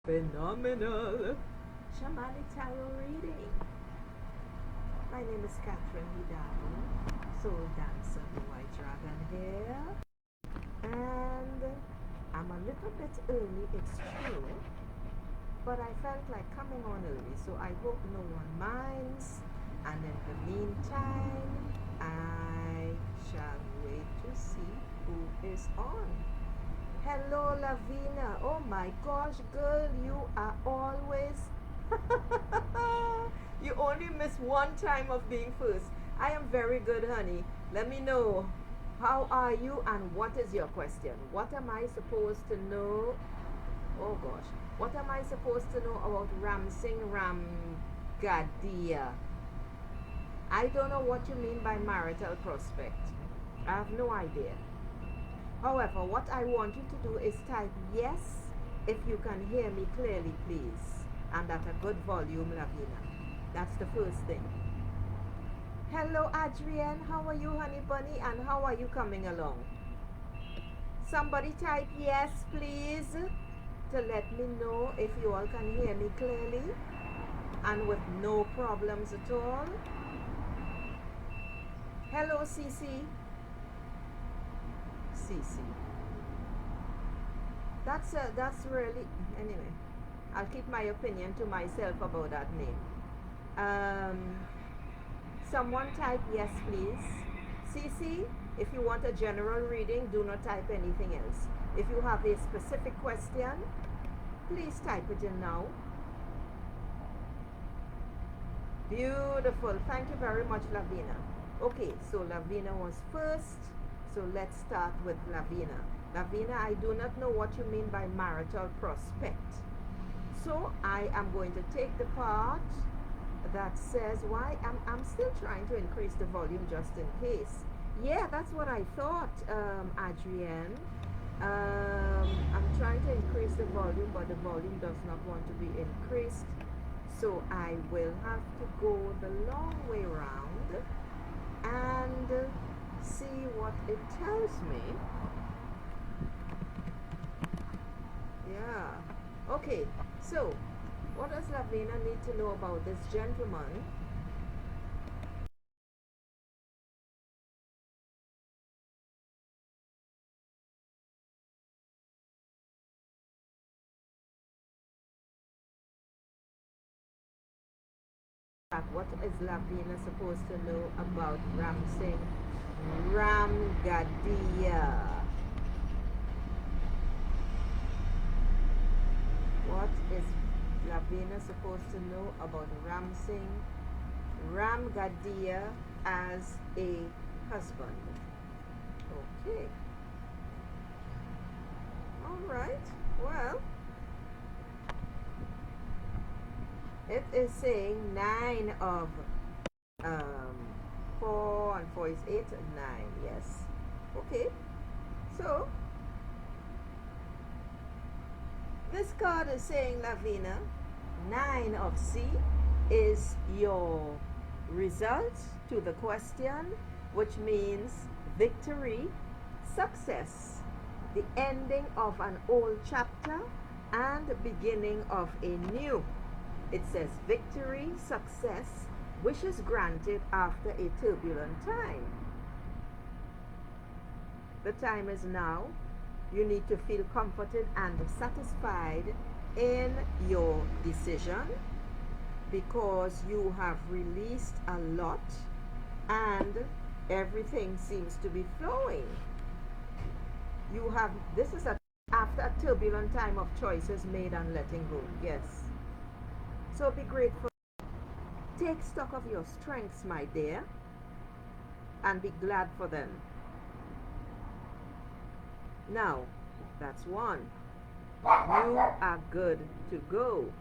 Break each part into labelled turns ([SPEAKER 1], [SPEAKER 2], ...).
[SPEAKER 1] Phenomenal Shamanic Tarot reading. My name is Catherine Hidalgo, Soul Dancer, the White Dragon here. And I'm a little bit early, it's true, but I felt like coming on early, so I hope no one minds. And in the meantime, I shall wait to see who is on. Hello, Lavina. Oh my gosh, girl, you are always. You only miss one time of being first. I am very good, honey. Let me know. How are you and what is your question? What am I supposed to know? Oh gosh. What am I supposed to know about Ramsing Ramgadia? I don't know what you mean by marital prospect. I have no idea. However, what I want you to do is type yes if you can hear me clearly, please. And at a good volume, Lavina. That's the first thing. Hello, Adrian. How are you, honey bunny? And how are you coming along? Somebody type yes, please, to let me know if you all can hear me clearly and with no problems at all. Hello, Cece. Cece. That's really, anyway, I'll keep my opinion to myself about that name. Someone type yes, please. Cece, if you want a general reading, do not type anything else. If you have a specific question, please type it in now. Beautiful. Thank you very much, Lavina. Okay, so Lavina was first. So let's start with Lavina. Lavina, I do not know what you mean by marital prospect. So I am going to take the part that says why I'm still trying to increase the volume just in case. Yeah, that's what I thought, Adrian. I'm trying to increase the volume, but the volume does not want to be increased. So I will have to go the long way round and see what it tells me. Yeah. Okay, so what does Lavina need to know about this gentleman? What is Lavina supposed to know about Ramsing Ramgadia? What is Lavina supposed to know about Ramsing Ramgadia as a husband? Okay. Alright. Well, it is saying 9 of 4 and 4 is 8 and 9. Yes. Okay. So this card is saying, Lavina, 9 of C is your result to the question, which means victory, success, the ending of an old chapter and the beginning of a new. It says victory, success, wishes granted after a turbulent time. The time is now. You need to feel comforted and satisfied in your decision because you have released a lot and everything seems to be flowing. You have, this is after a turbulent time of choices made and letting go. Yes. So be grateful. Take stock of your strengths, my dear, and be glad for them. Now, that's one. You are good to go.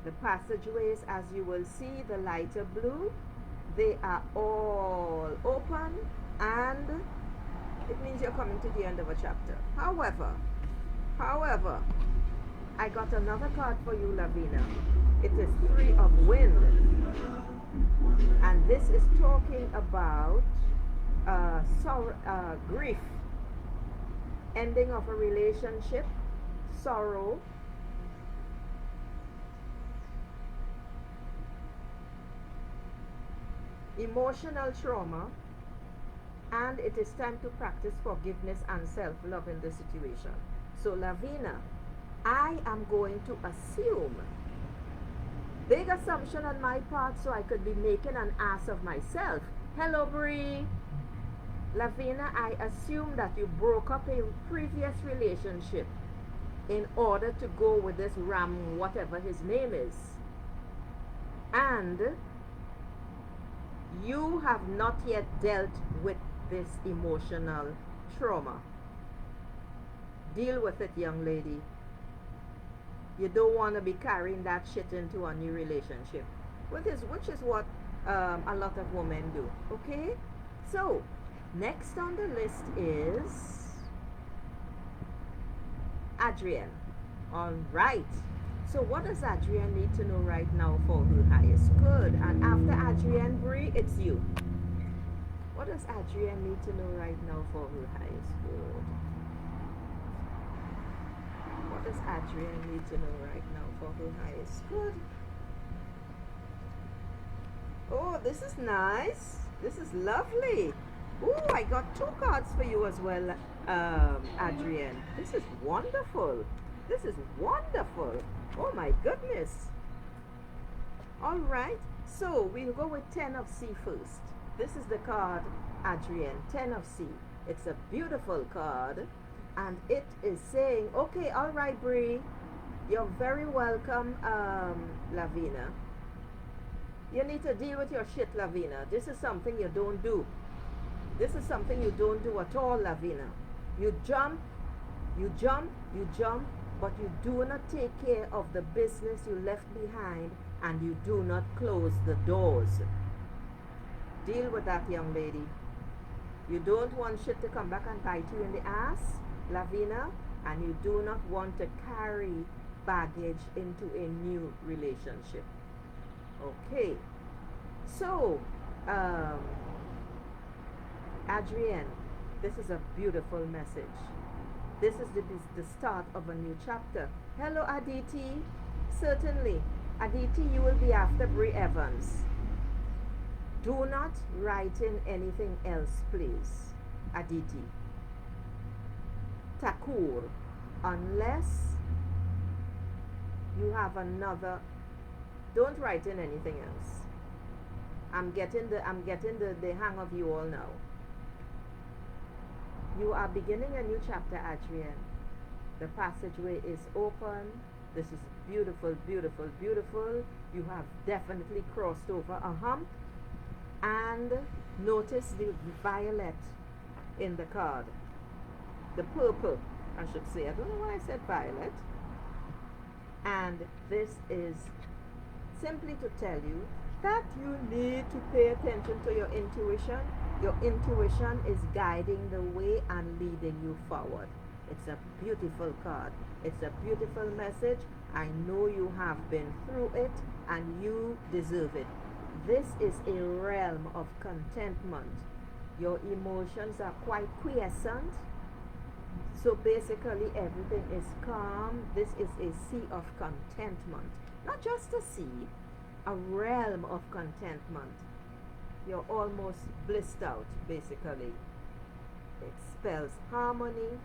[SPEAKER 1] The passageways, as you will see, the lighter blue, they are all open, and it means you're coming to the end of a chapter. However, I got another card for you, Lavina. It is 3 of wind, and this is talking about sorrow, grief, ending of a relationship, sorrow, emotional trauma, and it is time to practice forgiveness and self-love in this situation. So Lavina, I am going to assume, big assumption on my part, so I could be making an ass of myself. Hello, Bree. Lavina, I assume that you broke up a previous relationship in order to go with this Ram, whatever his name is. And you have not yet dealt with this emotional trauma. Deal with it, young lady. You don't want to be carrying that shit into a new relationship, which is what a lot of women do. Okay? So, next on the list is Adrian. All right. So what does Adrian need to know right now for her highest good? And after Adrian, Bree, it's you. What does Adrian need to know right now for her highest good? What does Adrian need to know right now for her highest good? Oh, this is nice. This is lovely. Oh, I got 2 cards for you as well, Adrian. This is wonderful. This is wonderful. Oh my goodness. All right. So we'll go with 10 of C first. This is the card, Adrian, 10 of C. It's a beautiful card. And it is saying, okay, all right, Bree. You're very welcome, Lavina. You need to deal with your shit, Lavina. This is something you don't do. This is something you don't do at all, Lavina. You jump, you jump, you jump, but you do not take care of the business you left behind, and you do not close the doors. Deal with that, young lady. You don't want shit to come back and bite you in the ass, Lavina, and you do not want to carry baggage into a new relationship. Okay. So, Adrienne, this is a beautiful message. This is the start of a new chapter. Hello, Aditi. Certainly. Aditi, you will be after Bree Evans. Do not write in anything else, please. Aditi. Thakur. Unless you have another, don't write in anything else. I'm getting the hang of you all now. You are beginning a new chapter, Adrian. The passageway is open. This is beautiful, beautiful, beautiful. You have definitely crossed over a hump. And notice the violet in the card. The purple, I should say. I don't know why I said violet. And this is simply to tell you that you need to pay attention to your intuition. Your intuition is guiding the way and leading you forward. It's a beautiful card. It's a beautiful message. I know you have been through it and you deserve it. This is a realm of contentment. Your emotions are quite quiescent. So basically everything is calm. This is a sea of contentment. Not just a sea, a realm of contentment. You're almost blissed out, basically. It spells harmony.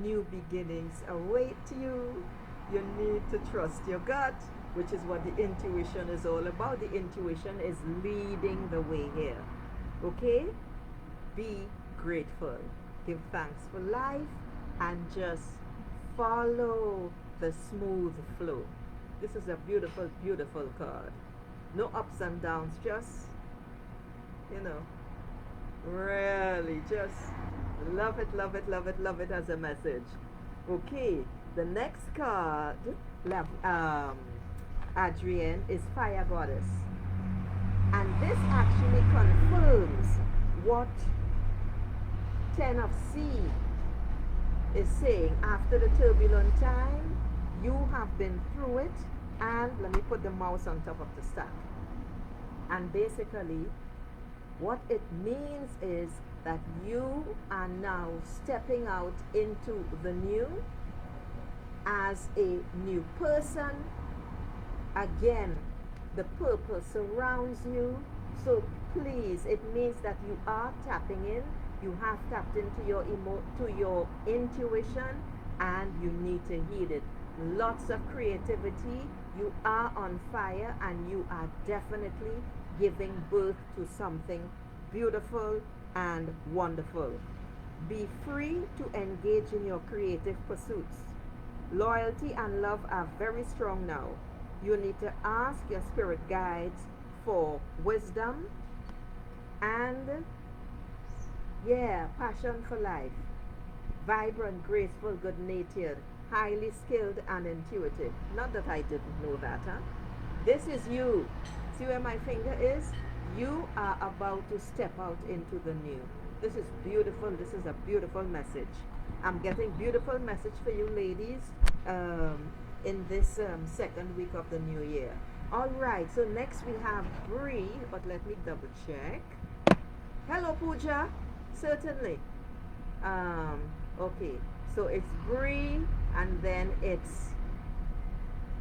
[SPEAKER 1] New beginnings await you. You need to trust your gut, which is what the intuition is all about. The intuition is leading the way here. Okay? Be grateful. Give thanks for life and just follow the smooth flow. This is a beautiful, beautiful card. No ups and downs, just, you know, really just love it, love it, love it, love it as a message. Okay, the next card, Adrienne, is Fire Goddess. And this actually confirms what 10 of C is saying. After the turbulent time, you have been through it. And let me put the mouse on top of the stack. And basically, what it means is that you are now stepping out into the new. as a new person. Again, the purpose surrounds you. So please, it means that you are tapping in. You have tapped into your intuition, and you need to heed it. Lots of creativity. You are on fire, and you are definitely giving birth to something beautiful and wonderful. Be free to engage in your creative pursuits. Loyalty and love are very strong now. You need to ask your spirit guides for wisdom and, yeah, passion for life. Vibrant, graceful, good natured, highly skilled, and intuitive. Not that I didn't know that, huh? This is you. See where my finger is? You are about to step out into the new. This is beautiful. This is a beautiful message. I'm getting beautiful message for you ladies in this second week of the new year. All right, so next we have Bree, but let me double check. Hello, Pooja. Certainly. Okay, so it's Bree, and then it's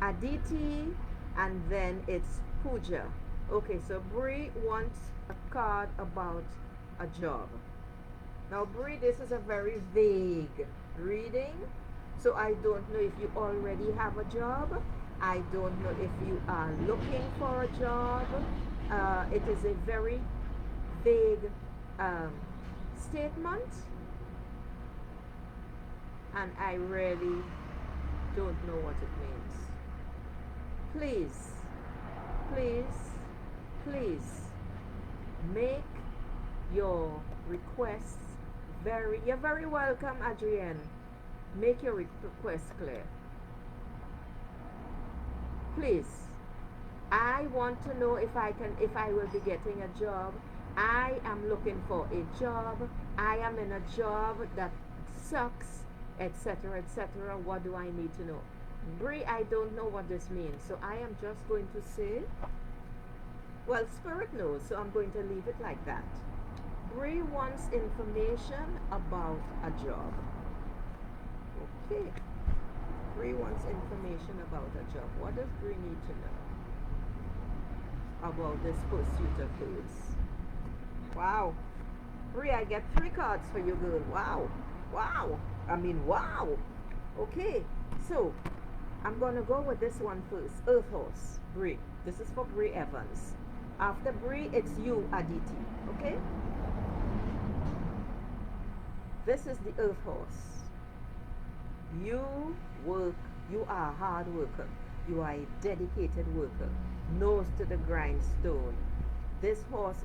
[SPEAKER 1] Aditi, and then it's Pooja. Okay, so Bree wants a card about a job. Now, Bree, this is a very vague reading, so I don't know if you already have a job. I don't know if you are looking for a job. It is a very vague statement, and I really don't know what it means. Please, please, please make your requests you're very welcome, Adrian. Make your request clear. Please, I want to know if I will be getting a job. I am looking for a job. I am in a job that sucks, etc., etc. What do I need to know? Bree, I don't know what this means, so I am just going to say, well, Spirit knows, so I'm going to leave it like that. Bree wants information about a job. Okay. Bree wants information about a job. What does Bree need to know about this pursuit of hers? Wow. Bree, I get 3 cards for you, girl. Wow. Wow. I mean, wow. Okay. So, I'm going to go with this one first. Earth Horse. Bree. This is for Bree Evans. After Bree, it's you, Aditi. Okay? This is the Earth Horse. You work. You are a hard worker. You are a dedicated worker. Nose to the grindstone. This horse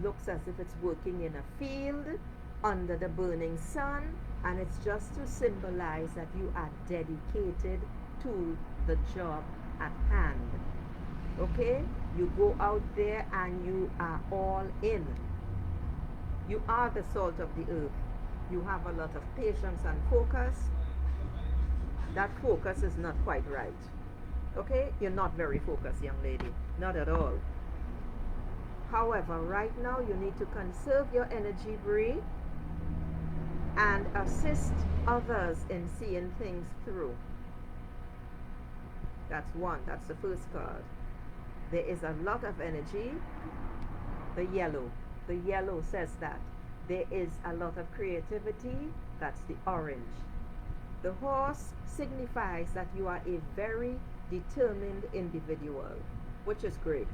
[SPEAKER 1] looks as if it's working in a field under the burning sun, and it's just to symbolize that you are dedicated to the job at hand. Okay? You go out there and you are all in. You are the salt of the earth. You have a lot of patience and focus. That focus is not quite right. Okay? You're not very focused, young lady. Not at all. However, right now you need to conserve your energy, Bree, and assist others in seeing things through. That's one. That's the first card. There is a lot of energy. The yellow says that. There is a lot of creativity. That's the orange. The horse signifies that you are a very determined individual, which is great.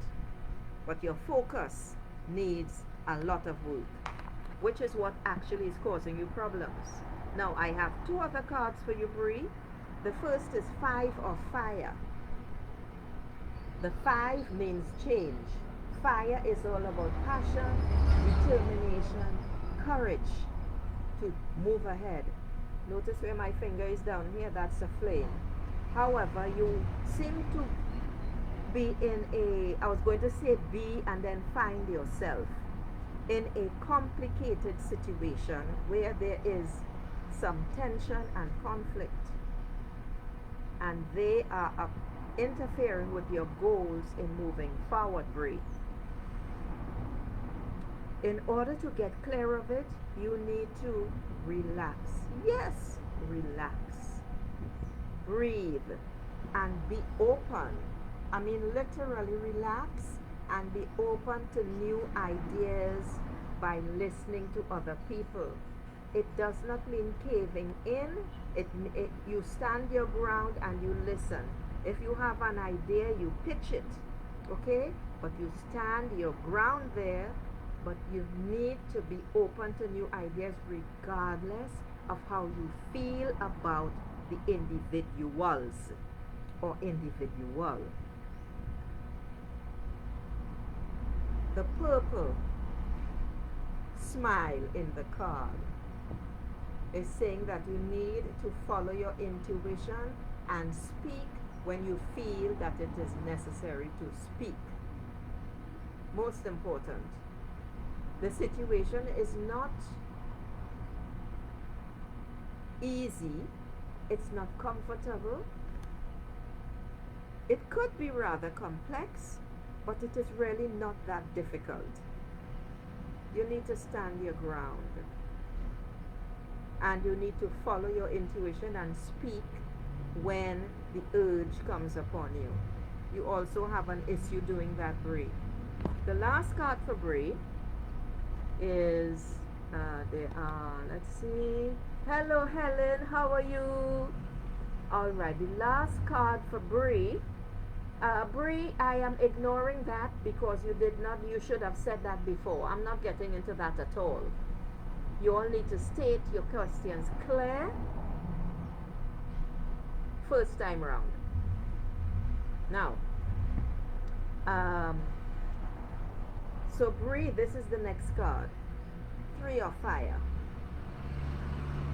[SPEAKER 1] But your focus needs a lot of work, which is what actually is causing you problems. Now, I have 2 other cards for you, Bree. The first is 5 of fire. The 5 means change. Fire is all about passion, determination, courage to move ahead. Notice where my finger is down here, that's a flame. However, you seem to be in I was going to say be and then find yourself in a complicated situation where there is some tension and conflict, and they are interfering with your goals in moving forward, Bree. In order to get clear of it, you need to relax. Yes, relax. breathe, and be open. I mean, literally relax and be open to new ideas by listening to other people. It does not mean caving in. You stand your ground and you listen. If you have an idea, you pitch it, okay? But you stand your ground there, but you need to be open to new ideas regardless of how you feel about the individuals or individual. The purple smile in the card is saying that you need to follow your intuition and speak when you feel that it is necessary to speak. Most important, the situation is not easy, it's not comfortable, it could be rather complex, but it is really not that difficult. You need to stand your ground and you need to follow your intuition and speak when the urge comes upon you. You also have an issue doing that, Bree. The last card for Bree is let's see. Hello Helen, how are you? Alright, the last card for Bree. Bree, I am ignoring that because you should have said that before. I'm not getting into that at all. You all need to state your questions clear first time round. Now, so Bree, this is the next card. 3 of Fire.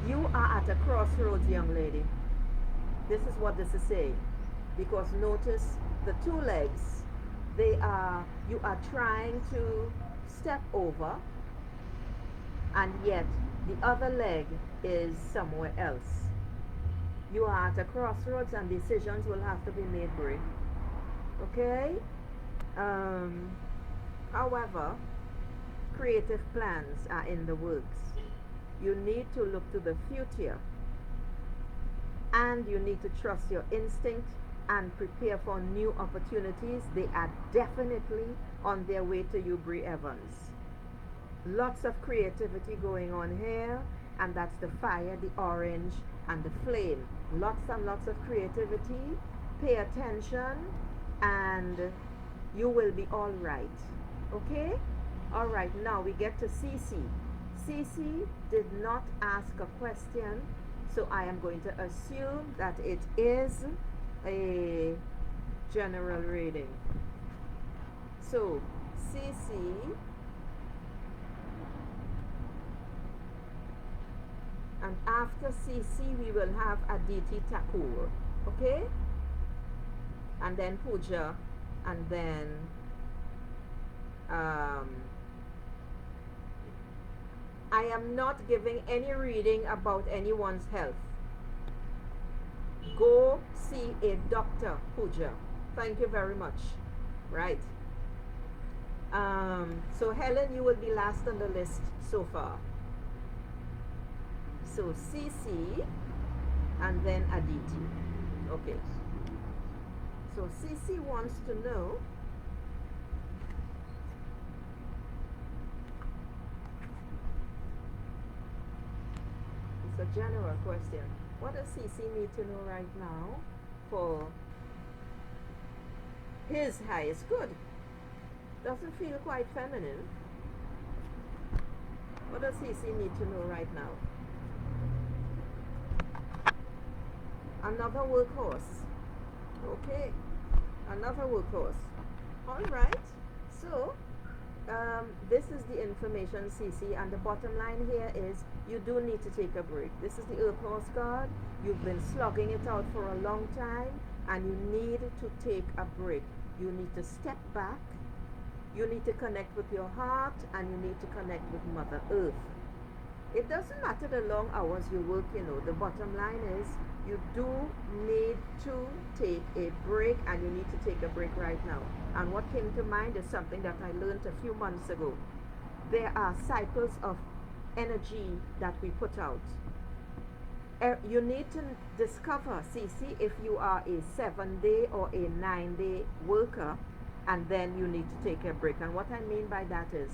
[SPEAKER 1] You are at a crossroads, young lady. This is what this is saying. Because notice the 2 legs, you are trying to step over, and yet the other leg is somewhere else. You are at a crossroads and decisions will have to be made, Bree. Okay? However, creative plans are in the works. You need to look to the future, and you need to trust your instinct and prepare for new opportunities. They are definitely on their way to you, Bree Evans. Lots of creativity going on here, and that's the fire, the orange, and the flame. Lots and lots of creativity. Pay attention, and you will be all right. Okay? All right, now we get to Cece. Cece did not ask a question, so I am going to assume that it is a general reading. So, Cece, and after Cece we will have Aditi Thakur, okay? And then Pooja, and then I am not giving any reading about anyone's health. Go see a doctor, Pooja. Thank you very much. Right. So Helen, you will be last on the list so far. So Cece and then Aditi. Okay. So Cece wants to know, it's a general question. What does Cece need to know right now for his highest good? Doesn't feel quite feminine. What does Cece need to know right now? Another workhorse. Okay, another workhorse. All right. So this is the information, Cece, and the bottom line here is you do need to take a break. This is the Earth Horse card. You've been slugging it out for a long time, and you need to take a break. You need to step back. You need to connect with your heart, and you need to connect with Mother Earth. It doesn't matter the long hours you work, you know. The bottom line is you do need to take a break, and you need to take a break right now. And what came to mind is something that I learned a few months ago. There are cycles of energy that we put out. You need to discover, see if you are a 7-day or a 9-day worker, and then you need to take a break. And what I mean by that is,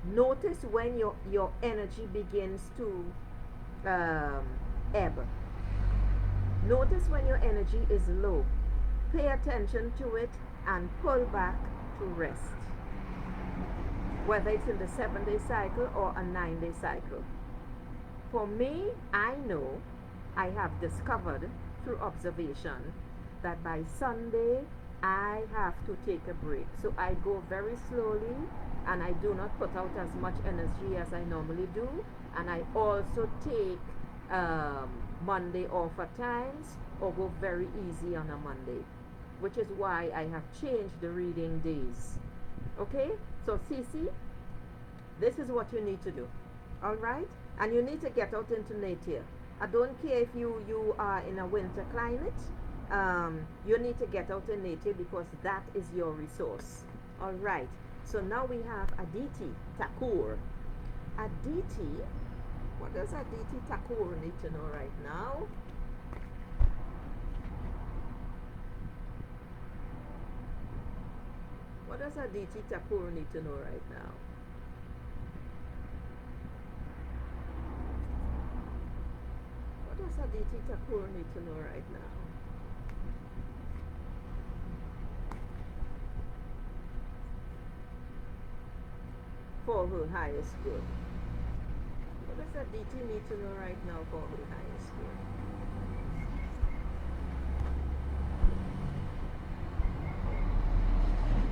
[SPEAKER 1] notice when your energy begins to ebb. Notice when your energy is low. Pay attention to it and pull back to rest. Whether it's in the 7-day cycle or a 9-day cycle. For me, I know, I have discovered through observation that by Sunday I have to take a break. So I go very slowly and I do not put out as much energy as I normally do. And I also take Monday off at times, or go very easy on a Monday, which is why I have changed the reading days. Okay? So Cece, this is what you need to do. Alright? And you need to get out into nature. I don't care if you are in a winter climate. You need to get out in nature because that is your resource. Alright. So now we have Aditi Thakur. Aditi, what does Aditi Thakur need to know right now? What does Aditi Thakur need to know right now? What does Aditi Thakur need to know right now? For her highest good. What does Aditi need to know right now for her highest good?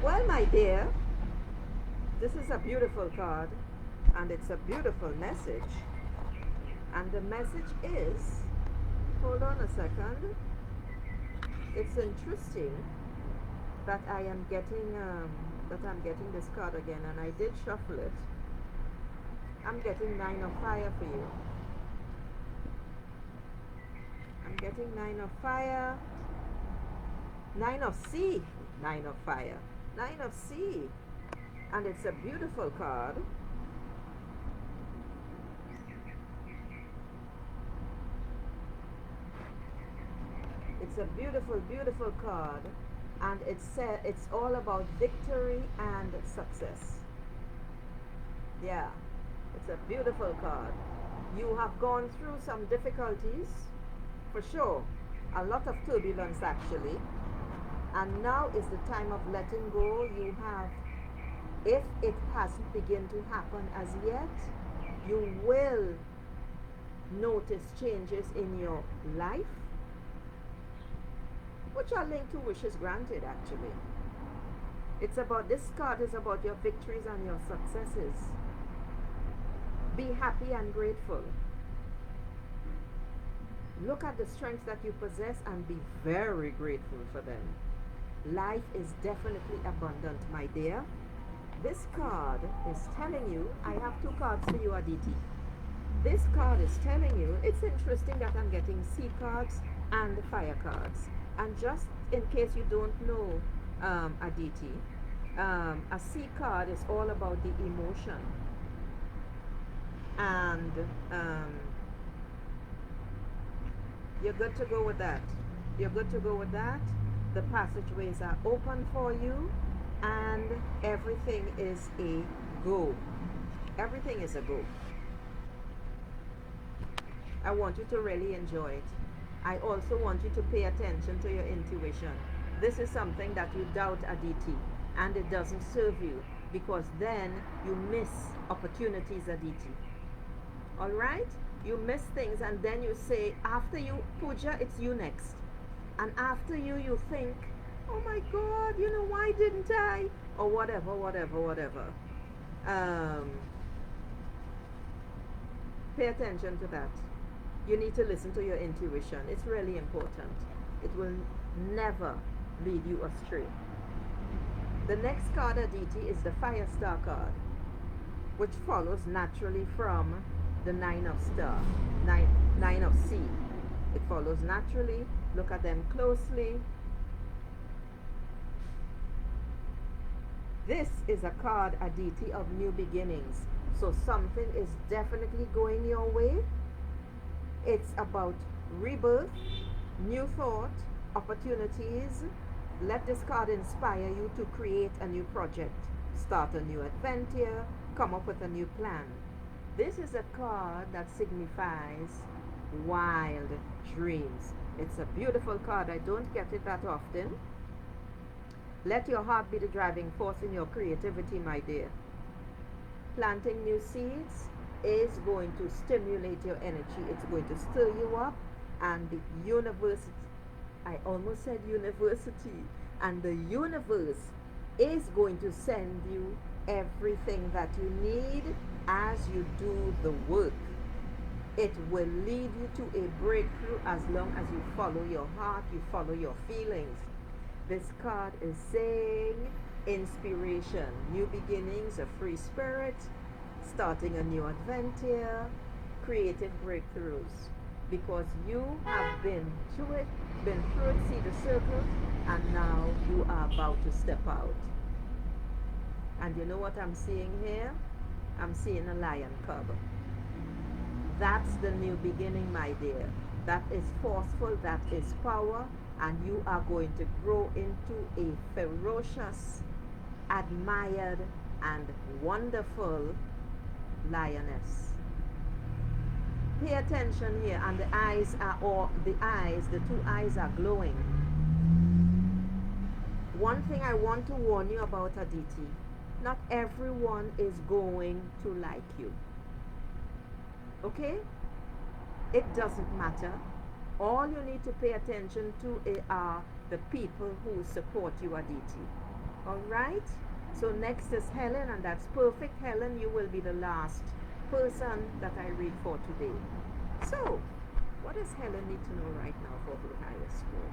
[SPEAKER 1] Well, my dear, this is a beautiful card and it's a beautiful message. And the message is, hold on a second. It's interesting that I'm getting this card again, and I did shuffle it. I'm getting 9 of fire for you. I'm getting 9 of fire, 9 of sea, 9 of fire, 9 of sea, and it's a beautiful card. It's a beautiful, beautiful card, and it's all about victory and success. Yeah, it's a beautiful card. You have gone through some difficulties, for sure, a lot of turbulence actually, and now is the time of letting go. You have, if it hasn't begun to happen as yet, you will notice changes in your life, which are linked to wishes granted actually. It's about, this card is about your victories and your successes. Be happy and grateful. Look at the strengths that you possess and be very grateful for them. Life is definitely abundant, my dear. This card is telling you, I have 2 cards for you, Aditi. This card is telling you, it's interesting that I'm getting sea cards and fire cards. And just in case you don't know, Aditi, a sea card is all about the emotion. And you're good to go with that. You're good to go with that. The passageways are open for you, and everything is a go. Everything is a go. I want you to really enjoy it. I also want you to pay attention to your intuition. This is something that you doubt, Aditi, and it doesn't serve you, because then you miss opportunities, Aditi. Alright? You miss things, and then you say, after you, Pooja, it's you next. And after you, you think, oh my God, you know, why didn't I? Or whatever. Pay attention to that. You need to listen to your intuition. It's really important. It will never lead you astray. The next card, Aditi, is the Firestar card, which follows naturally from the 9 of star, 9 of sea. It follows naturally. Look at them closely. This is a card, Aditi, of new beginnings. So something is definitely going your way. It's about rebirth, new thought, opportunities. Let this card inspire you to create a new project, start a new adventure, come up with a new plan. This is a card that signifies wild dreams. It's a beautiful card. I don't get it that often. Let your heart be the driving force in your creativity, my dear. Planting new seeds is going to stimulate your energy. It's going to stir you up, and the university, I almost said university, and the universe is going to send you everything that you need as you do the work. It will lead you to a breakthrough as long as you follow your heart, you follow your feelings. This card is saying inspiration, new beginnings, a free spirit, starting a new adventure, creative breakthroughs. Because you have been through it, see the circle, and now you are about to step out. And you know what I'm seeing here? I'm seeing a lion cub. That's the new beginning, my dear. That is forceful, that is power, and you are going to grow into a ferocious, admired, and wonderful lioness. Pay attention here, and the eyes are all, the two eyes are glowing. One thing I want to warn you about, Aditi, not everyone is going to like you. Okay? It doesn't matter. All you need to pay attention to are the people who support you, Aditi. Alright? So next is Helen, and that's perfect. Helen, you will be the last person that I read for today. So, what does Helen need to know right now for her highest good?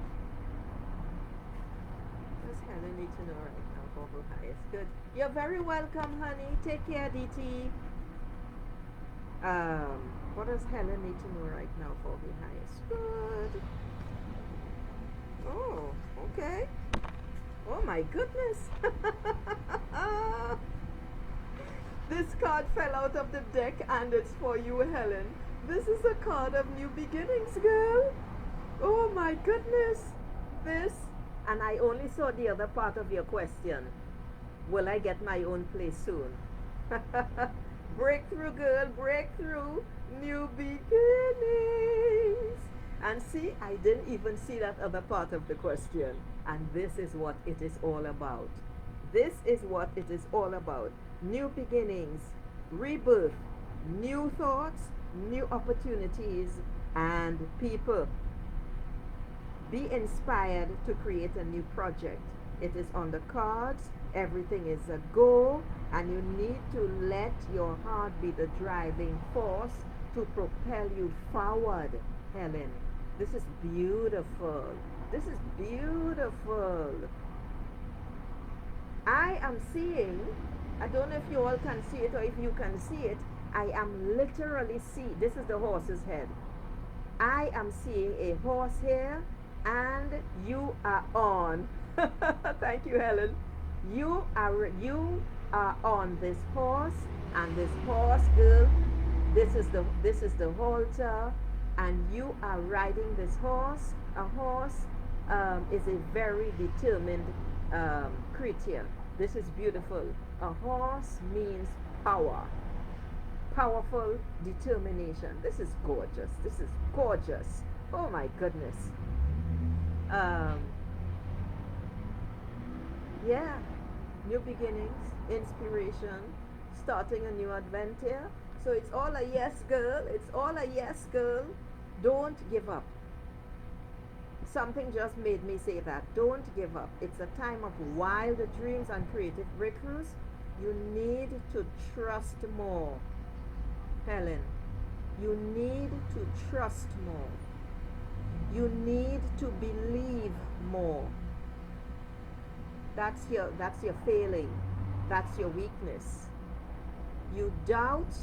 [SPEAKER 1] What does Helen need to know right now for her highest good? You're very welcome, honey. Take care, DT. What does Helen need to know right now for her highest good? Oh, okay. Oh my goodness. This card fell out of the deck, and it's for you, Helen. This is a card of new beginnings, girl. Oh my goodness. This, and I only saw the other part of your question. Will I get my own place soon? Breakthrough, girl, breakthrough, new beginnings. And see, I didn't even see that other part of the question. And this is what it is all about. This is what it is all about. New beginnings, rebirth, new thoughts, new opportunities, and people. Be inspired to create a new project. It is on the cards. Everything is a go, and you need to let your heart be the driving force to propel you forward, Helen. This is beautiful. This is beautiful. I am seeing, I don't know if you all can see it or if you can see it, I am literally seeing, this is the horse's head. I am seeing a horse here, and you are on. Thank you, Helen. You are on this horse, and this horse, girl, this is the halter, and you are riding this horse. A horse is a very determined creature. This is beautiful. A horse means power, powerful determination. This is gorgeous. This is gorgeous. Oh my goodness. Yeah, new beginnings, inspiration, starting a new adventure. So it's all a yes, girl. It's all a yes, girl. Don't give up. Something just made me say that. Don't give up. It's a time of wild dreams and creative breakthroughs. You need to trust more, Helen. You need to trust more. You need to believe more. That's your failing. That's your weakness. You doubt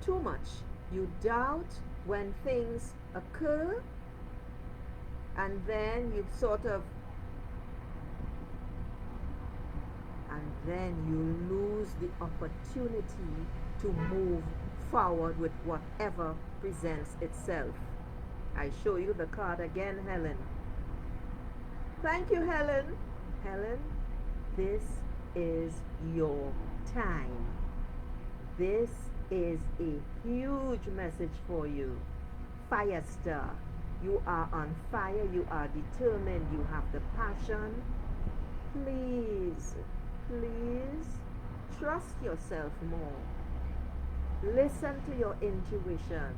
[SPEAKER 1] too much. You doubt when things occur, and then you lose the opportunity to move forward with whatever presents itself. I show you the card again, Helen. Thank you, Helen. Helen, this is your time. This is a huge message for you. Firestar. You are on fire. You are determined. You have the passion. Please, please trust yourself more. Listen to your intuition.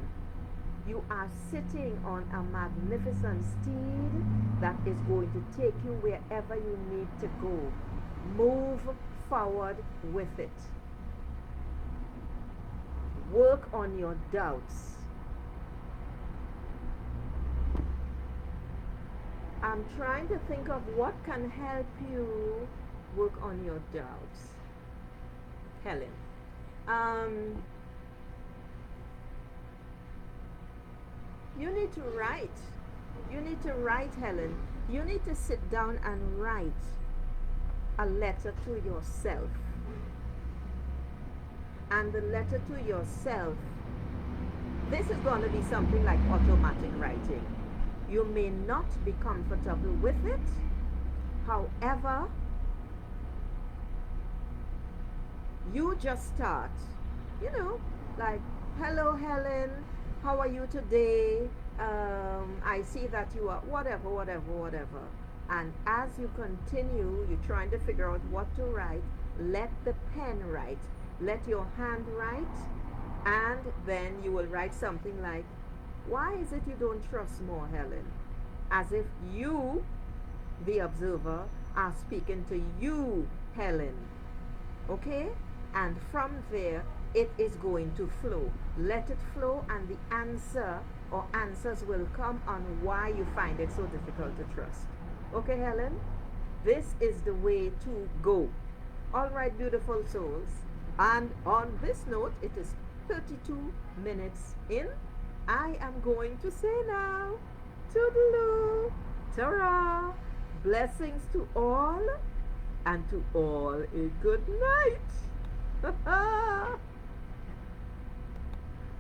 [SPEAKER 1] You are sitting on a magnificent steed that is going to take you wherever you need to go. Move forward with it. Work on your doubts. I'm trying to think of what can help you work on your doubts. Helen, you need to write. You need to write, Helen. You need to sit down and write a letter to yourself. And the letter to yourself, this is going to be something like automatic writing. You may not be comfortable with it. However, you just start, like, hello, Helen, how are you today? I see that you are whatever. And as you continue, you're trying to figure out what to write, let the pen write, let your hand write, and then you will write something like, why is it you don't trust more, Helen? As if you, the observer, are speaking to you, Helen. Okay? And from there, it is going to flow. Let it flow, and the answer or answers will come on why you find it so difficult to trust. Okay, Helen? This is the way to go. All right, beautiful souls. And on this note, it is 32 minutes in. I am going to say now, toodaloo, ta-ra, blessings to all, and to all a good night.